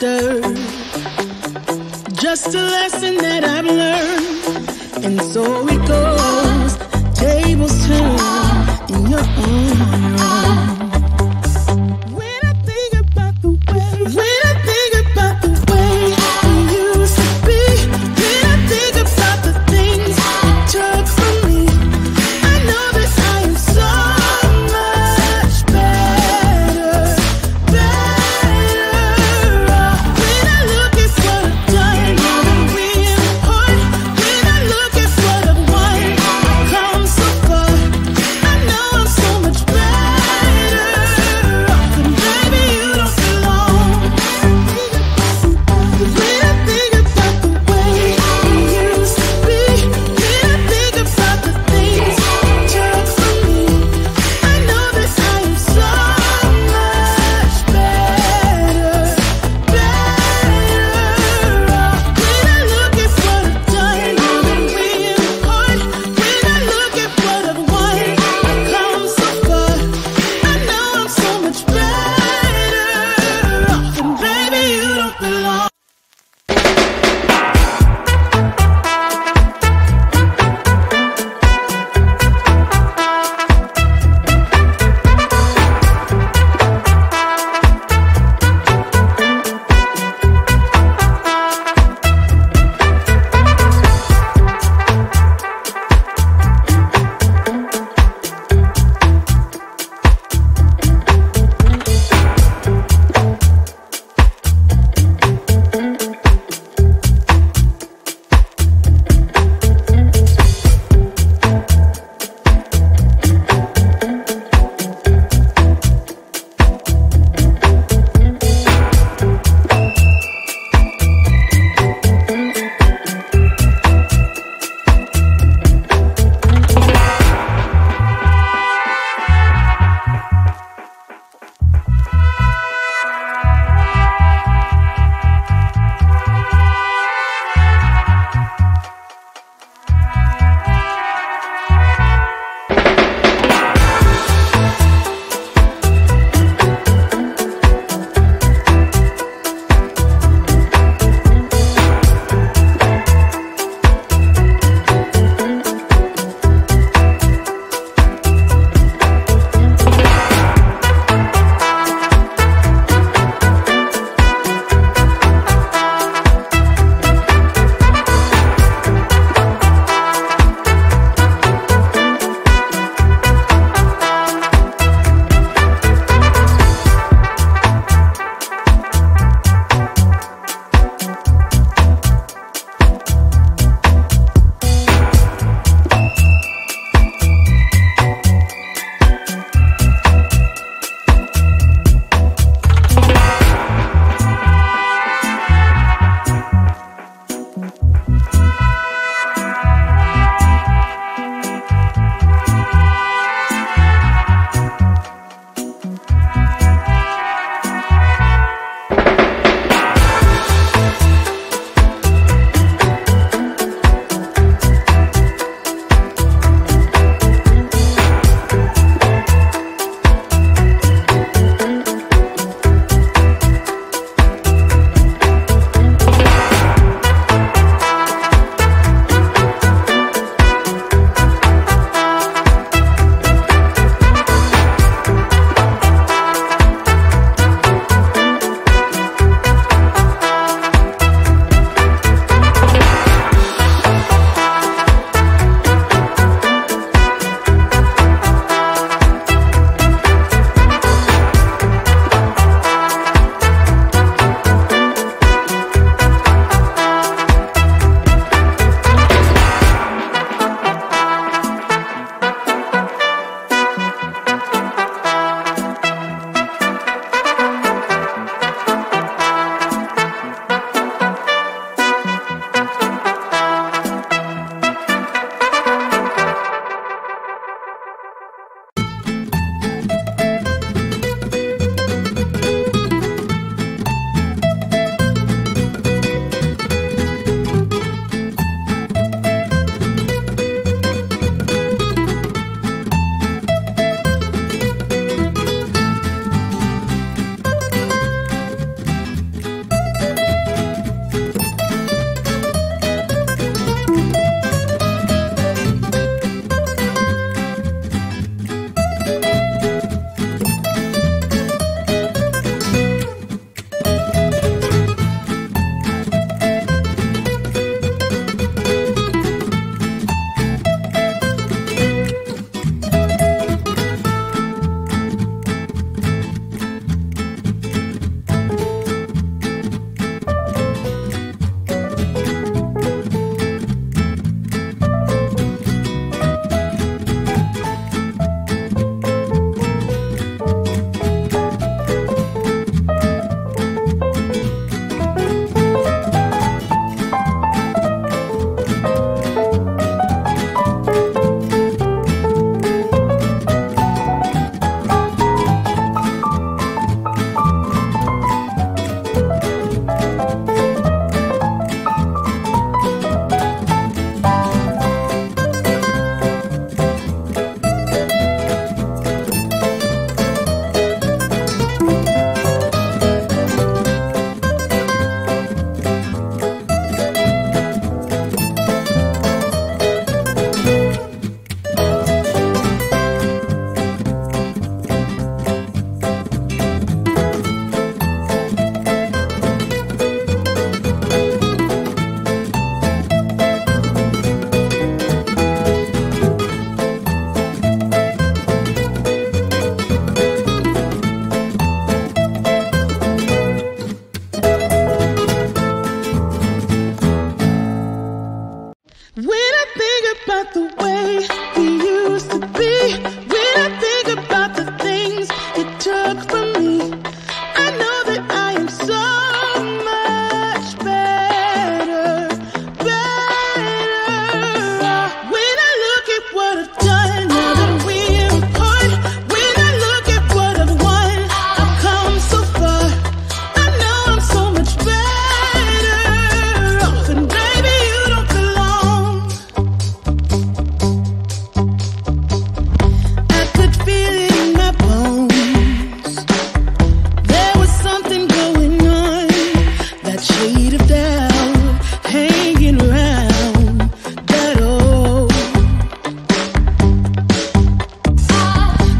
chapter. Just a lesson that I've learned, and so it goes. Tables turn in your own room. When I think about the way we used to be, when I think about the things you took from me, I know that I am so much better off. When I look at what I've done, I'm really hard. When I look at what I've won, I've come so far. I know I'm so much better.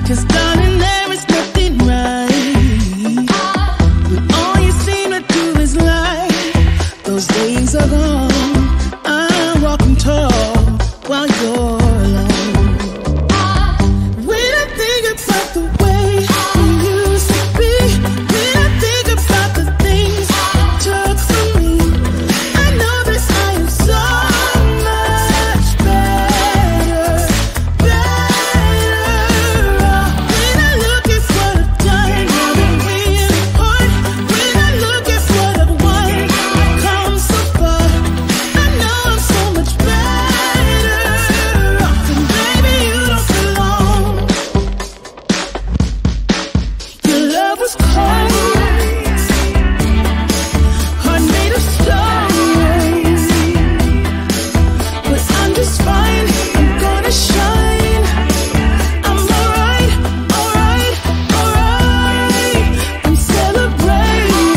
'Cause darling, there is nothing right when all you seem to do is lie. Those days are gone. I'm walking tall while you're alone. When I think about the way we used to be, when I think about the things you took from me, I know that I am so much better, better off. When I look at what I've done, now that we're apart, when I look at what I've won, I've come so far. I know I'm so much better off, and baby, you don't belong. Your love was cold, heart made of stone, but I'm just fine. I'm gonna shine. I'm alright, alright, alright. I'm celebrating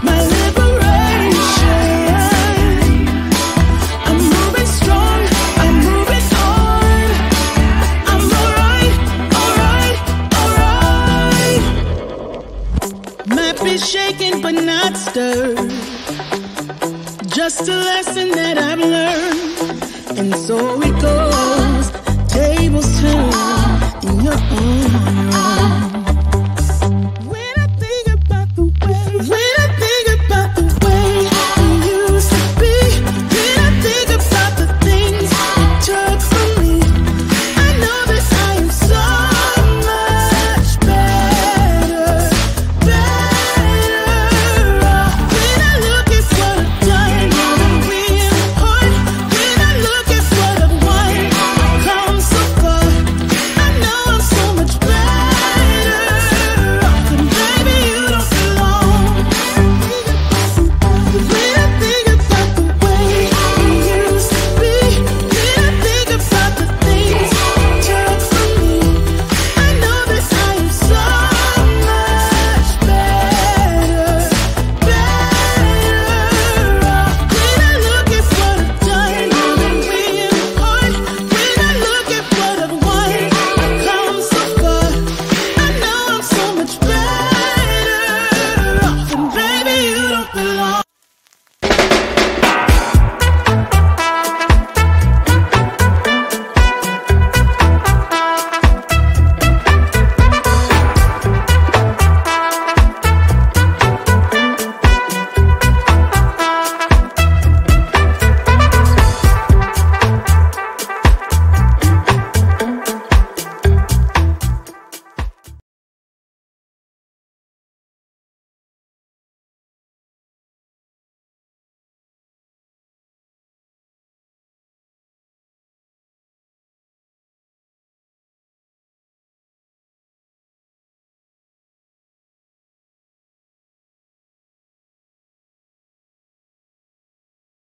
my liberation. I'm moving strong, I'm moving on. I'm alright, alright, alright. Might be shaken but not stirred. Just a lesson that I've learned, and so it goes.